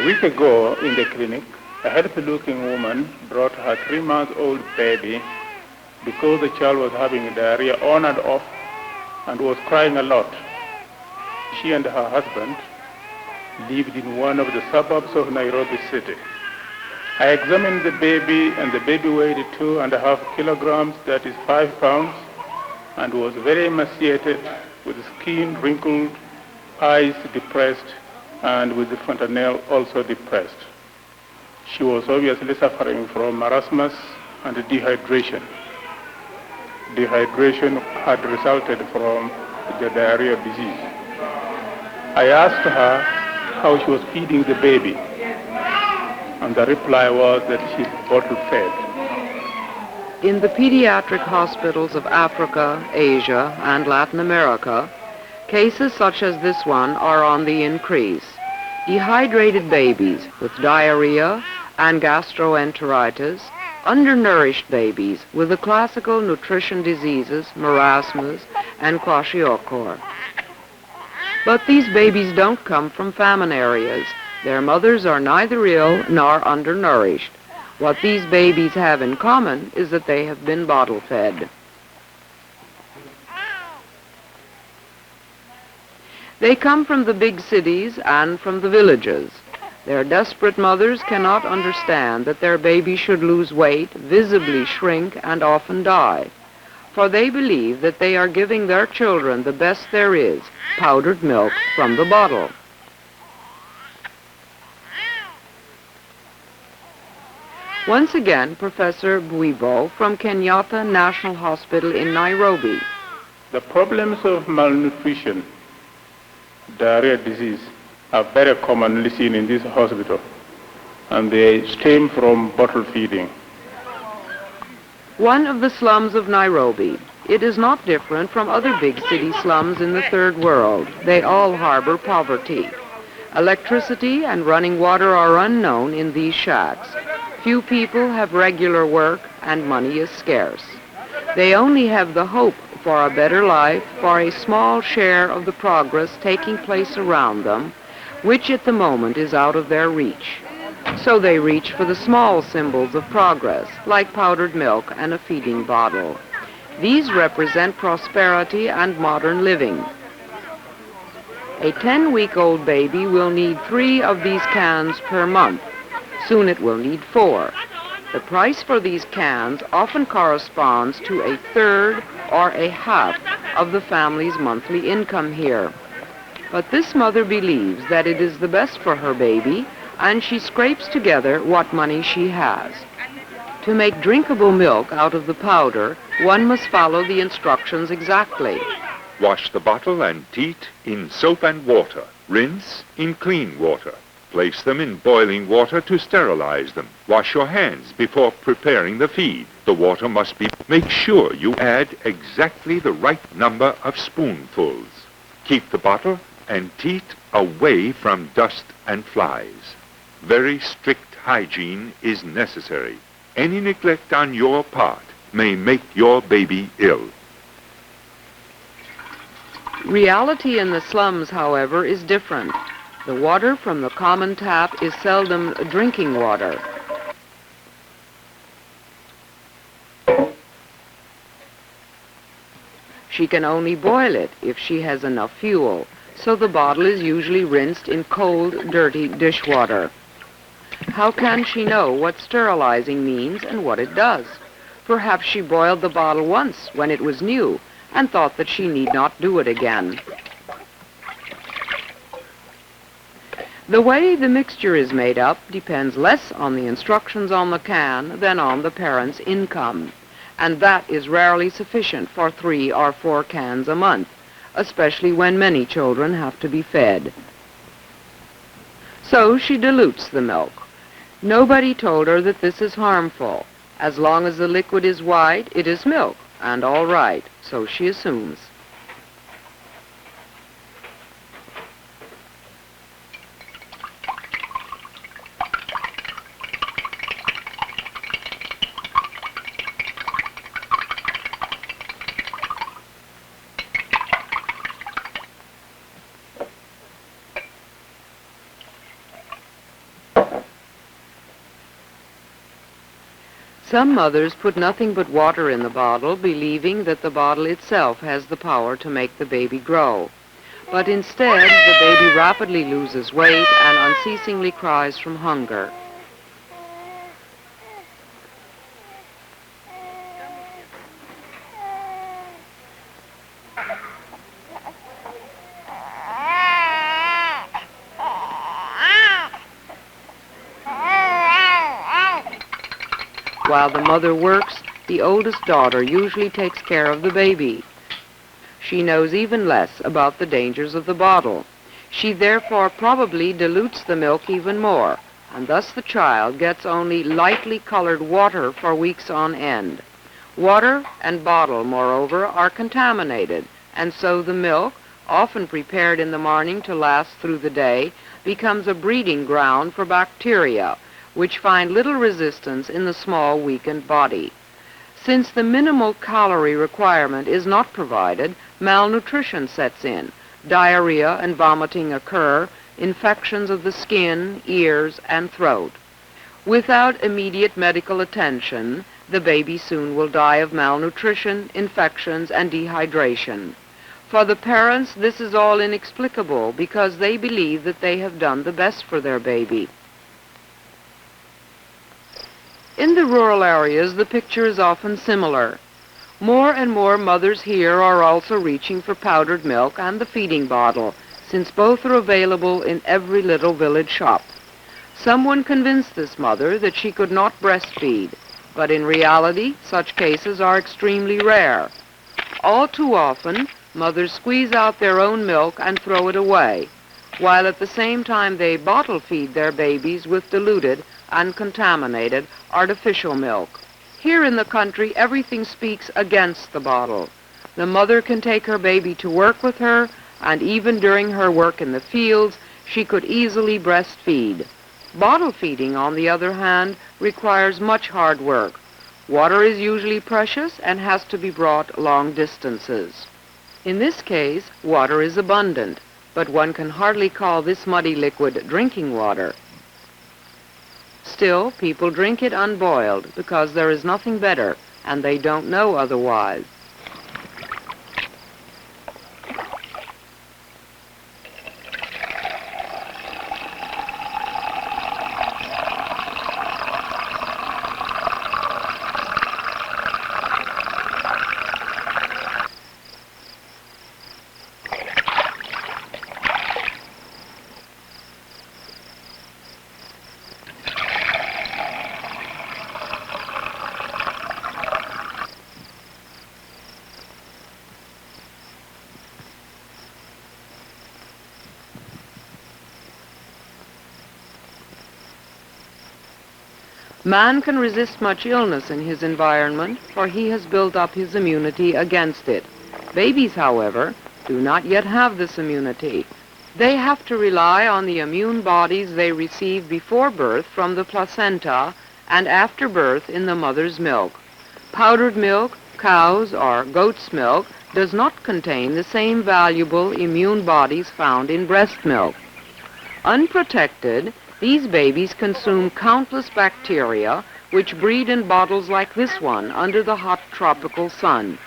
week ago in the clinic, a healthy-looking woman brought her 3-month-old baby because the child was having diarrhea on and off and was crying a lot. She and her husband lived in one of the suburbs of Nairobi city. I examined the baby, and the baby weighed 2.5 kilograms, that is 5 pounds, and was very emaciated, with skin wrinkled, eyes depressed, and with the fontanelle also depressed. She was obviously suffering from marasmus and dehydration. Dehydration had resulted from the diarrhea disease. I asked her how she was feeding the baby, and the reply was that she bottle-fed. In the pediatric hospitals of Africa, Asia, and Latin America, cases such as this one are on the increase. Dehydrated babies with diarrhea and gastroenteritis, undernourished babies with the classical nutrition diseases, marasmus and kwashiorkor. But these babies don't come from famine areas. Their mothers are neither ill nor undernourished. What these babies have in common is that they have been bottle-fed. They come from the big cities and from the villages. Their desperate mothers cannot understand that their baby should lose weight, visibly shrink, and often die. For they believe that they are giving their children the best there is, powdered milk from the bottle. Once again, Professor Bwibo from Kenyatta National Hospital in Nairobi. The problems of malnutrition, diarrhea disease, are very commonly seen in this hospital, and they stem from bottle feeding. One of the slums of Nairobi. It is not different from other big city slums in the third world. They all harbor poverty. Electricity and running water are unknown in these shacks. Few people have regular work, and money is scarce. They only have the hope for a better life, for a small share of the progress taking place around them, which at the moment is out of their reach. So they reach for the small symbols of progress, like powdered milk and a feeding bottle. These represent prosperity and modern living. A 10-week-old baby will need 3 of these cans per month. Soon it will need 4. The price for these cans often corresponds to a third or a half of the family's monthly income here. But this mother believes that it is the best for her baby, and she scrapes together what money she has. To make drinkable milk out of the powder, one must follow the instructions exactly. Wash the bottle and teat in soap and water. Rinse in clean water. Place them in boiling water to sterilize them. Wash your hands before preparing the feed. The water must be... Make sure you add exactly the right number of spoonfuls. Keep the bottle and teat away from dust and flies. Very strict hygiene is necessary. Any neglect on your part may make your baby ill. Reality in the slums, however, is different. The water from the common tap is seldom drinking water. She can only boil it if she has enough fuel, so the bottle is usually rinsed in cold, dirty dishwater. How can she know what sterilizing means and what it does? Perhaps she boiled the bottle once when it was new and thought that she need not do it again. The way the mixture is made up depends less on the instructions on the can than on the parent's income, and that is rarely sufficient for 3 or 4 cans a month, especially when many children have to be fed. So she dilutes the milk. Nobody told her that this is harmful. As long as the liquid is white, it is milk, and all right, so she assumes. Some mothers put nothing but water in the bottle, believing that the bottle itself has the power to make the baby grow. But instead, the baby rapidly loses weight and unceasingly cries from hunger. While the mother works, the oldest daughter usually takes care of the baby. She knows even less about the dangers of the bottle. She therefore probably dilutes the milk even more, and thus the child gets only lightly colored water for weeks on end. Water and bottle, moreover, are contaminated, and so the milk, often prepared in the morning to last through the day, becomes a breeding ground for bacteria, which find little resistance in the small, weakened body. Since the minimal calorie requirement is not provided, malnutrition sets in, diarrhea and vomiting occur, infections of the skin, ears, and throat. Without immediate medical attention, the baby soon will die of malnutrition, infections, and dehydration. For the parents, this is all inexplicable because they believe that they have done the best for their baby. In the rural areas, the picture is often similar. More and more mothers here are also reaching for powdered milk and the feeding bottle, since both are available in every little village shop. Someone convinced this mother that she could not breastfeed, but in reality, such cases are extremely rare. All too often, mothers squeeze out their own milk and throw it away, while at the same time they bottle feed their babies with diluted and contaminated artificial milk. Here in the country, everything speaks against the bottle. The mother can take her baby to work with her, and even during her work in the fields, she could easily breastfeed. Bottle feeding, on the other hand, requires much hard work. Water is usually precious and has to be brought long distances. In this case, water is abundant, but one can hardly call this muddy liquid drinking water. Still, people drink it unboiled because there is nothing better, and they don't know otherwise. Man can resist much illness in his environment, for he has built up his immunity against it. Babies, however, do not yet have this immunity. They have to rely on the immune bodies they receive before birth from the placenta and after birth in the mother's milk. Powdered milk, cow's or goat's milk, does not contain the same valuable immune bodies found in breast milk. Unprotected, these babies consume countless bacteria which breed in bottles like this one under the hot tropical sun.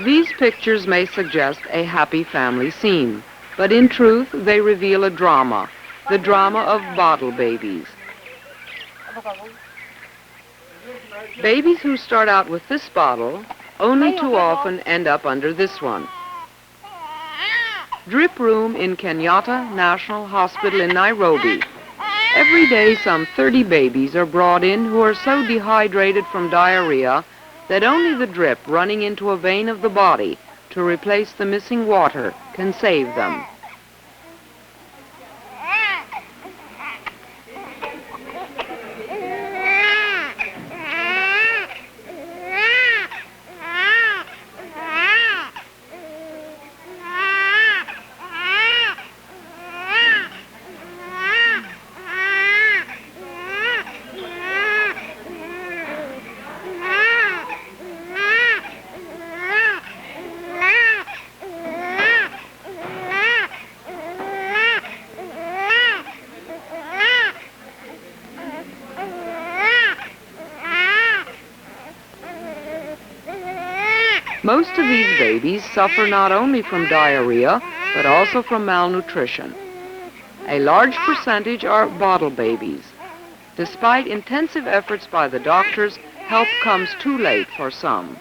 These pictures may suggest a happy family scene, but in truth they reveal a drama, the drama of bottle babies. Babies who start out with this bottle only too often end up under this one. Drip room in Kenyatta National Hospital in Nairobi. Every day some 30 babies are brought in who are so dehydrated from diarrhea that only the drip running into a vein of the body to replace the missing water can save them. Most of these babies suffer not only from diarrhea, but also from malnutrition. A large percentage are bottle babies. Despite intensive efforts by the doctors, help comes too late for some.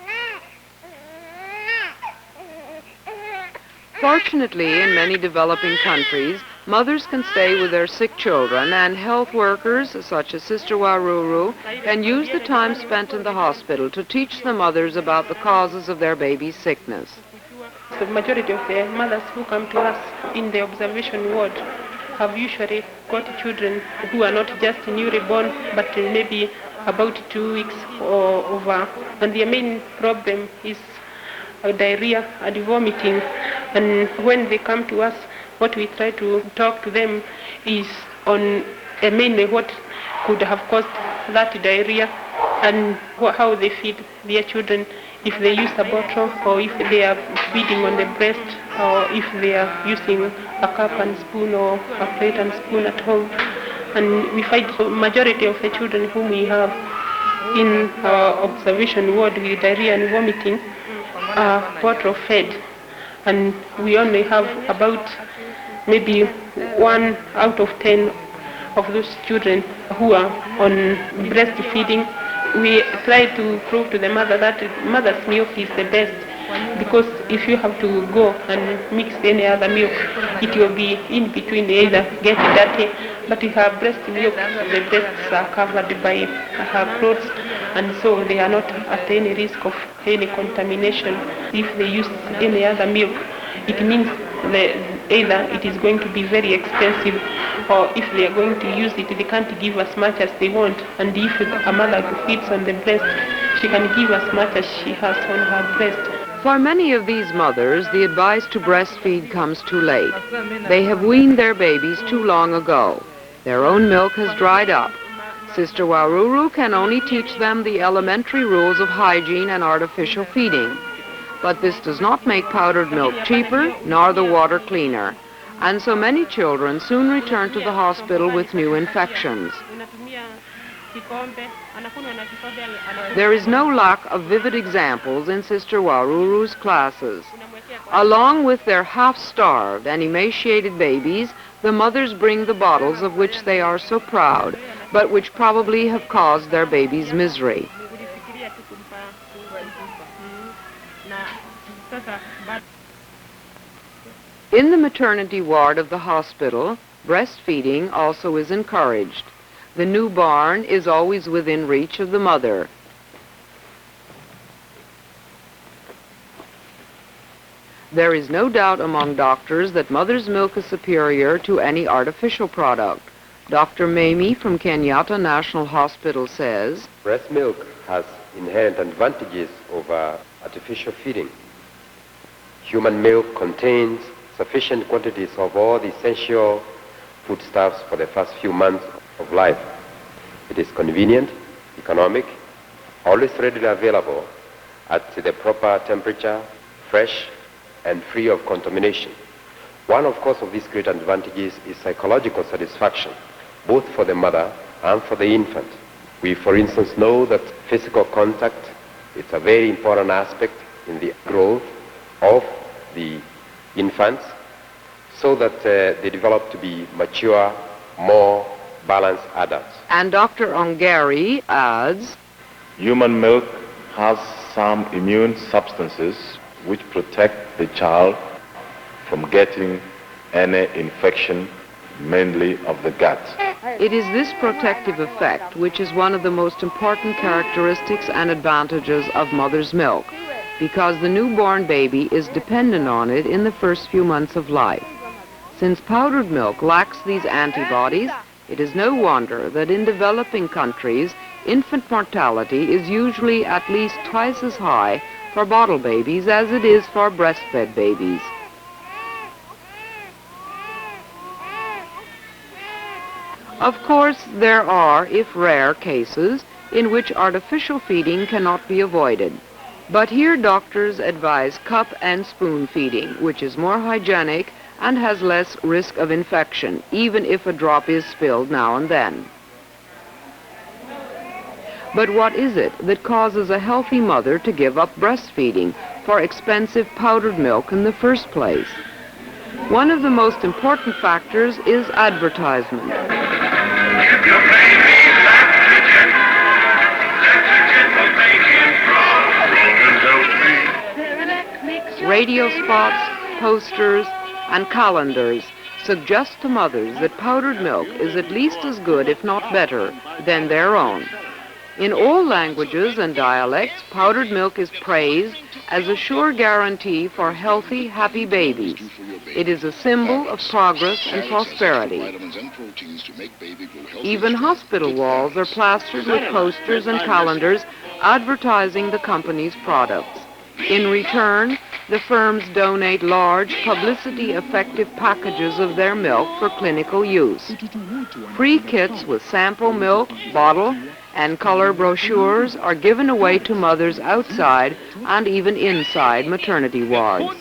Fortunately, in many developing countries, mothers can stay with their sick children, and health workers, such as Sister Waruru, can use the time spent in the hospital to teach the mothers about the causes of their baby's sickness. The majority of the mothers who come to us in the observation ward have usually got children who are not just newly born, but maybe about 2 weeks or over. And their main problem is diarrhea and vomiting. And when they come to us, what we try to talk to them is on mainly what could have caused that diarrhea and how they feed their children, if they use a bottle or if they are feeding on the breast or if they are using a cup and spoon or a plate and spoon at home. And we find the majority of the children whom we have in our observation ward with diarrhea and vomiting are bottle fed. And we only have about maybe 1 out of 10 of those children who are on breastfeeding. We try to prove to the mother that mother's milk is the best, because if you have to go and mix any other milk, it will be in between, either get dirty, but if her breast milk, the breasts are covered by her clothes, and so they are not at any risk of any contamination. If they use any other milk, it means either it is going to be very expensive, or if they are going to use it, they can't give as much as they want. And if a mother feeds on the breast, she can give as much as she has on her breast. For many of these mothers, the advice to breastfeed comes too late. They have weaned their babies too long ago. Their own milk has dried up. Sister Waruru can only teach them the elementary rules of hygiene and artificial feeding. But this does not make powdered milk cheaper, nor the water cleaner. And so many children soon return to the hospital with new infections. There is no lack of vivid examples in Sister Waruru's classes. Along with their half-starved and emaciated babies, the mothers bring the bottles of which they are so proud, but which probably have caused their babies misery. In the maternity ward of the hospital, breastfeeding also is encouraged. The newborn is always within reach of the mother. There is no doubt among doctors that mother's milk is superior to any artificial product. Dr. Mamie from Kenyatta National Hospital says, breast milk has inherent advantages over artificial feeding. Human milk contains sufficient quantities of all the essential foodstuffs for the first few months of life. It is convenient, economic, always readily available at the proper temperature, fresh and free of contamination. One, of course, of these great advantages is psychological satisfaction, both for the mother and for the infant. We, for instance, know that physical contact is a very important aspect in the growth of the infants, so that they develop to be mature, more balanced adults. And Dr. Ongari adds, human milk has some immune substances which protect the child from getting any infection, mainly of the gut. It is this protective effect which is one of the most important characteristics and advantages of mother's milk. because the newborn baby is dependent on it in the first few months of life. Since powdered milk lacks these antibodies, it is no wonder that in developing countries, infant mortality is usually at least twice as high for bottle babies as it is for breastfed babies. Of course, there are, if rare, cases in which artificial feeding cannot be avoided. But here doctors advise cup and spoon feeding, which is more hygienic and has less risk of infection, even if a drop is spilled now and then. But what is it that causes a healthy mother to give up breastfeeding for expensive powdered milk in the first place? One of the most important factors is advertisement. Give your baby lactogen. Lactogen will make him grow and healthy. Radio spots, posters, and calendars suggest to mothers that powdered milk is at least as good, if not better, than their own. In all languages and dialects, powdered milk is praised as a sure guarantee for healthy, happy babies. It is a symbol of progress and prosperity. Even hospital walls are plastered with posters and calendars advertising the company's products. In return, the firms donate large, publicity-effective packages of their milk for clinical use. Free kits with sample milk, bottle, and color brochures are given away to mothers outside and even inside maternity wards.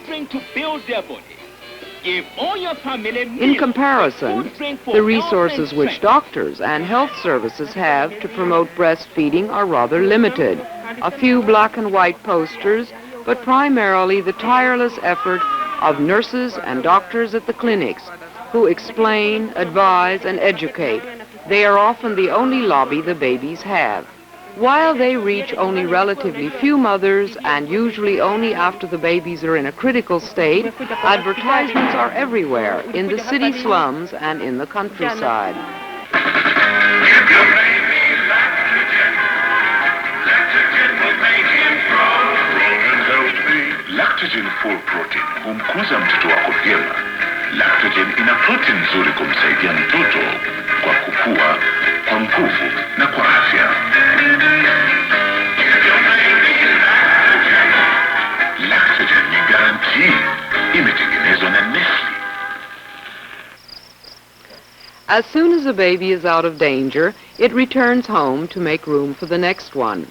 In comparison, the resources which doctors and health services have to promote breastfeeding are rather limited. A few black and white posters, but primarily the tireless effort of nurses and doctors at the clinics who explain, advise, and educate. They are often the only lobby the babies have. While they reach only relatively few mothers, and usually only after the babies are in a critical state, advertisements are everywhere, in the city slums and in the countryside. Give your baby lactogen. Lactogen will make him grow and healthy. Lactogen full protein humkuza mtoto wako vyema. Lactogen ina protein nzuri kumsaidia mtoto kwa kukua, kwa nguvu na kwa afya. Give your baby lactogen. Lactogen ni guarantee. Imetengenezwa na Nestle. As soon as a baby is out of danger, it returns home to make room for the next one.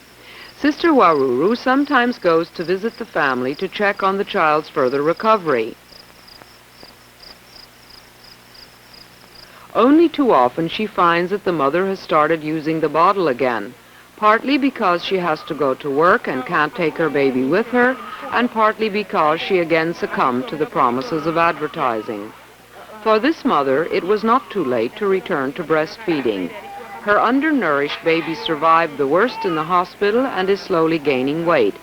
Sister Waruru sometimes goes to visit the family to check on the child's further recovery. Only too often she finds that the mother has started using the bottle again, partly because she has to go to work and can't take her baby with her, and partly because she again succumbed to the promises of advertising. For this mother, it was not too late to return to breastfeeding. Her undernourished baby survived the worst in the hospital and is slowly gaining weight.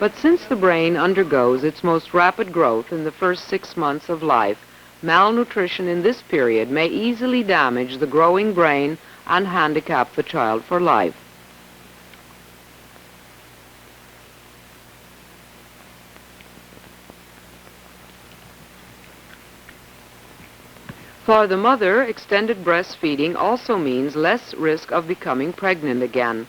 But since the brain undergoes its most rapid growth in the first 6 months of life, malnutrition in this period may easily damage the growing brain and handicap the child for life. For the mother, extended breastfeeding also means less risk of becoming pregnant again.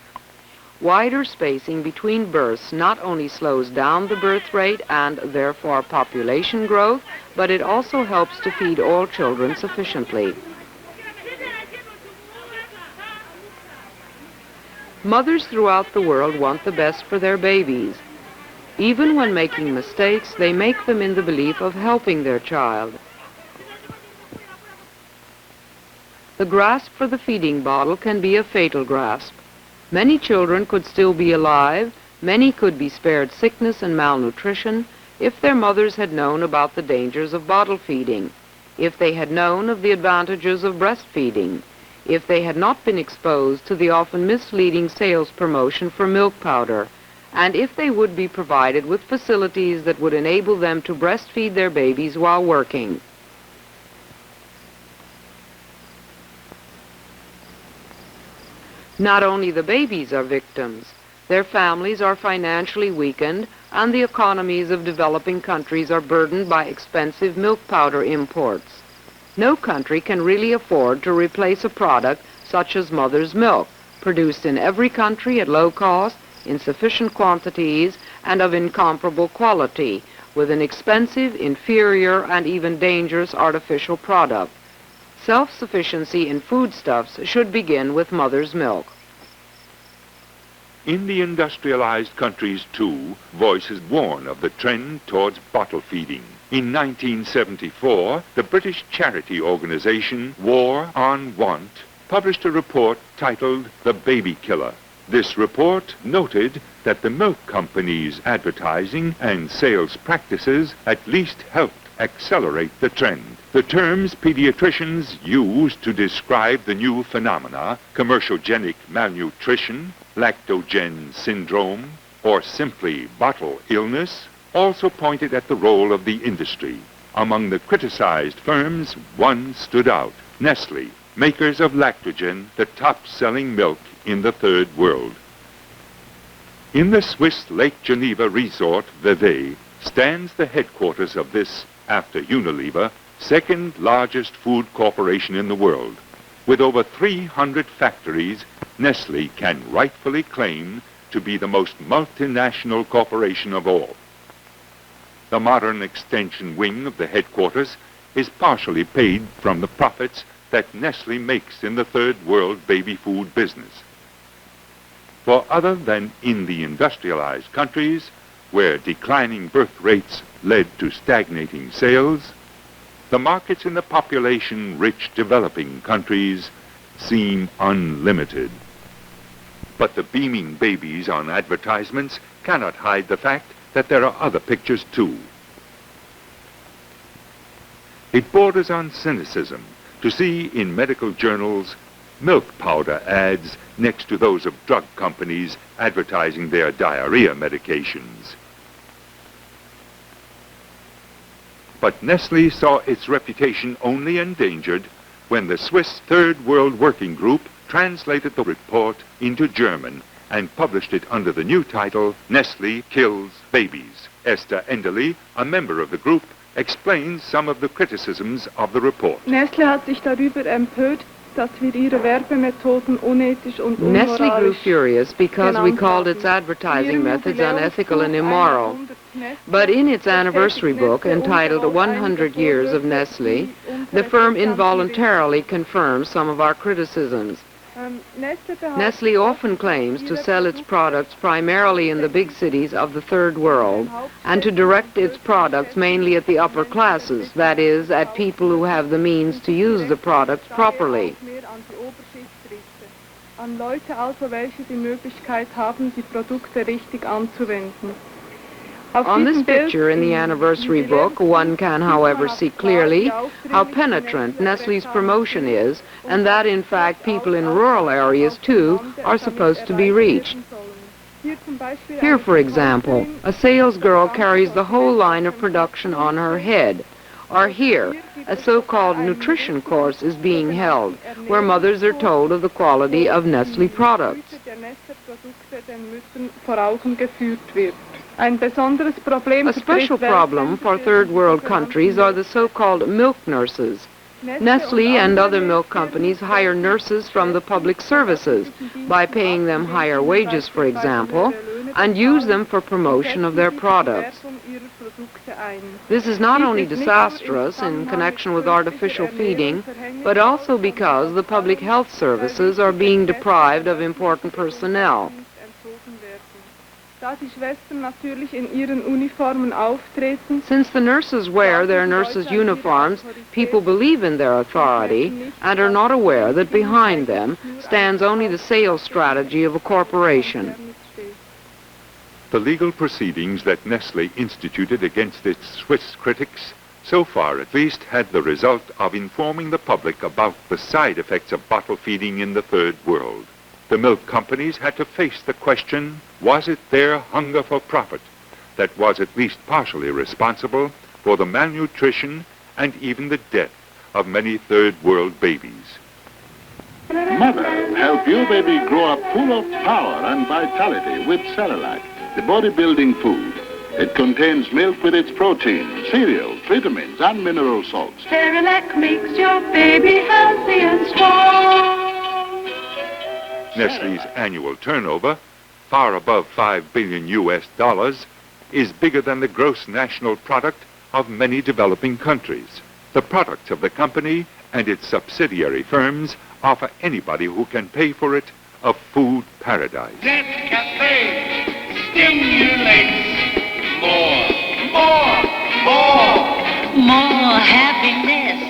Wider spacing between births not only slows down the birth rate and therefore population growth, but it also helps to feed all children sufficiently. Mothers throughout the world want the best for their babies. Even when making mistakes, they make them in the belief of helping their child. The grasp for the feeding bottle can be a fatal grasp. Many children could still be alive, many could be spared sickness and malnutrition if their mothers had known about the dangers of bottle feeding, if they had known of the advantages of breastfeeding, if they had not been exposed to the often misleading sales promotion for milk powder, and if they would be provided with facilities that would enable them to breastfeed their babies while working. Not only the babies are victims. Their families are financially weakened, and the economies of developing countries are burdened by expensive milk powder imports. No country can really afford to replace a product such as mother's milk, produced in every country at low cost, in sufficient quantities, and of incomparable quality, with an expensive, inferior, and even dangerous artificial product. Self-sufficiency in foodstuffs should begin with mother's milk. In the industrialized countries, too, voices warn of the trend towards bottle feeding. In 1974, the British charity organization War on Want published a report titled The Baby Killer. This report noted that the milk companies' advertising and sales practices at least helped accelerate the trend. The terms pediatricians use to describe the new phenomena, commerciogenic malnutrition, lactogen syndrome, or simply bottle illness, also pointed at the role of the industry. Among the criticized firms, one stood out, Nestle, makers of lactogen, the top-selling milk in the third world. In the Swiss Lake Geneva resort, Vevey, stands the headquarters of this, after Unilever, second largest food corporation in the world. With over 300 factories, Nestle can rightfully claim to be the most multinational corporation of all. The modern extension wing of the headquarters is partially paid from the profits that Nestle makes in the third world baby food business. For other than in the industrialized countries, where declining birth rates led to stagnating sales, the markets in the population-rich developing countries seem unlimited. But the beaming babies on advertisements cannot hide the fact that there are other pictures too. It borders on cynicism to see in medical journals milk powder ads next to those of drug companies advertising their diarrhea medications. But Nestle saw its reputation only endangered when the Swiss Third World Working Group translated the report into German and published it under the new title, Nestle Kills Babies. Esther Enderle, a member of the group, explains some of the criticisms of the report. Nestle hat sich darüber empört, dass wir ihre Werbemethoden unethisch und unmoralisch. Nestle grew furious because we called its advertising methods unethical and immoral. But in its anniversary book, entitled 100 Years of Nestle, the firm involuntarily confirms some of our criticisms. Nestle often claims to sell its products primarily in the big cities of the third world and to direct its products mainly at the upper classes, that is, at people who have the means to use the products properly. An Leute also, welche die Möglichkeit haben, die Produkte richtig anzuwenden. On this picture in the anniversary book, one can, however, see clearly how penetrant Nestle's promotion is, and that, in fact, people in rural areas, too, are supposed to be reached. Here, for example, a salesgirl carries the whole line of production on her head. Or here, a so-called nutrition course is being held, where mothers are told of the quality of Nestle products. A special problem for third world countries are the so-called milk nurses. Nestle and other milk companies hire nurses from the public services by paying them higher wages, for example, and use them for promotion of their products. This is not only disastrous in connection with artificial feeding, but also because the public health services are being deprived of important personnel. Since the nurses wear their nurses' uniforms, people believe in their authority and are not aware that behind them stands only the sales strategy of a corporation. The legal proceedings that Nestle instituted against its Swiss critics, so far at least, had the result of informing the public about the side effects of bottle feeding in the third world. The milk companies had to face the question, was it their hunger for profit that was at least partially responsible for the malnutrition and even the death of many third world babies? Mothers, help your baby grow up full of power and vitality with Cerelac, the bodybuilding food. It contains milk with its protein, cereals, vitamins, and mineral salts. Cerelac makes your baby healthy and strong. Nestle's annual turnover, far above $5 billion US, is bigger than the gross national product of many developing countries. The products of the company and its subsidiary firms offer anybody who can pay for it a food paradise. Nescafe stimulates more happiness,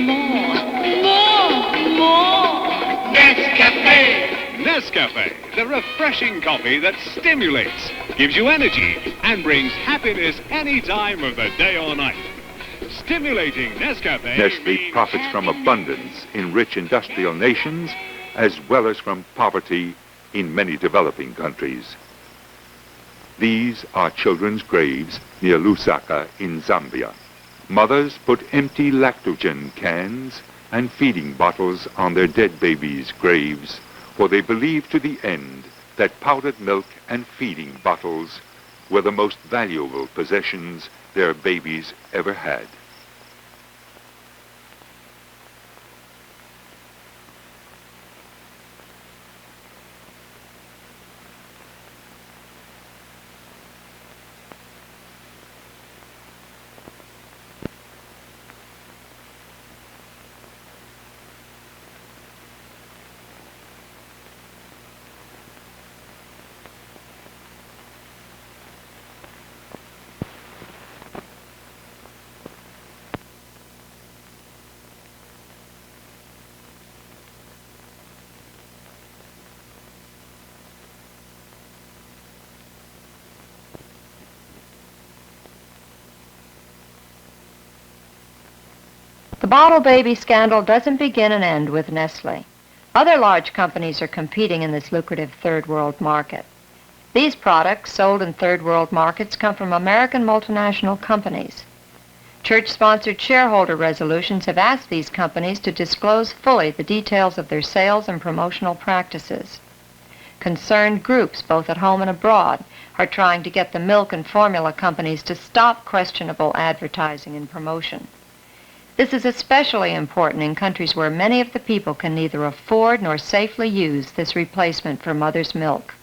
more Nescafe, the refreshing coffee that stimulates, gives you energy, and brings happiness any time of the day or night. Stimulating Nescafe. Nestle profits from abundance in rich industrial nations as well as from poverty in many developing countries. These are children's graves near Lusaka in Zambia. Mothers put empty lactogen cans and feeding bottles on their dead babies' graves, for they believed to the end that powdered milk and feeding bottles were the most valuable possessions their babies ever had. The bottle baby scandal doesn't begin and end with Nestle. Other large companies are competing in this lucrative third world market. These products sold in third world markets come from American multinational companies. Church-sponsored shareholder resolutions have asked these companies to disclose fully the details of their sales and promotional practices. Concerned groups, both at home and abroad, are trying to get the milk and formula companies to stop questionable advertising and promotion. This is especially important in countries where many of the people can neither afford nor safely use this replacement for mother's milk.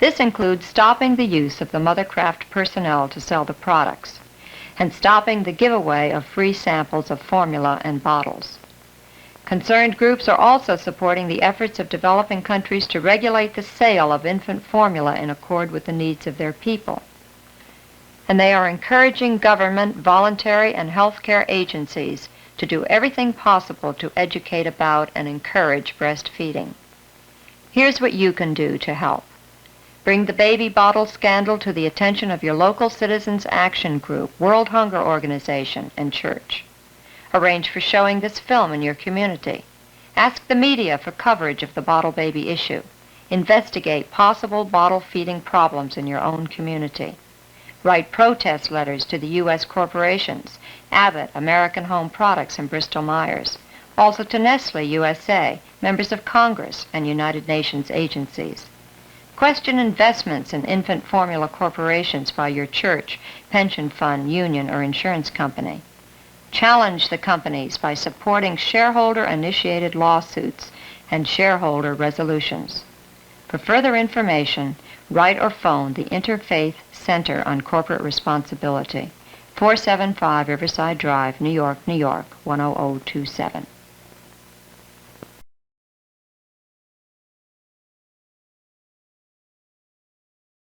This includes stopping the use of the Mothercraft personnel to sell the products, and stopping the giveaway of free samples of formula and bottles. Concerned groups are also supporting the efforts of developing countries to regulate the sale of infant formula in accord with the needs of their people. And they are encouraging government, voluntary, and healthcare agencies to do everything possible to educate about and encourage breastfeeding. Here's what you can do to help. Bring the baby bottle scandal to the attention of your local Citizens Action Group, World Hunger Organization, and church. Arrange for showing this film in your community. Ask the media for coverage of the bottle baby issue. Investigate possible bottle feeding problems in your own community. Write protest letters to the U.S. corporations, Abbott, American Home Products, and Bristol-Myers. Also to Nestle USA, members of Congress, and United Nations agencies. Question investments in infant formula corporations by your church, pension fund, union, or insurance company. Challenge the companies by supporting shareholder-initiated lawsuits and shareholder resolutions. For further information, write or phone the Interfaith Center on Corporate Responsibility, 475 Riverside Drive, New York, New York, 10027.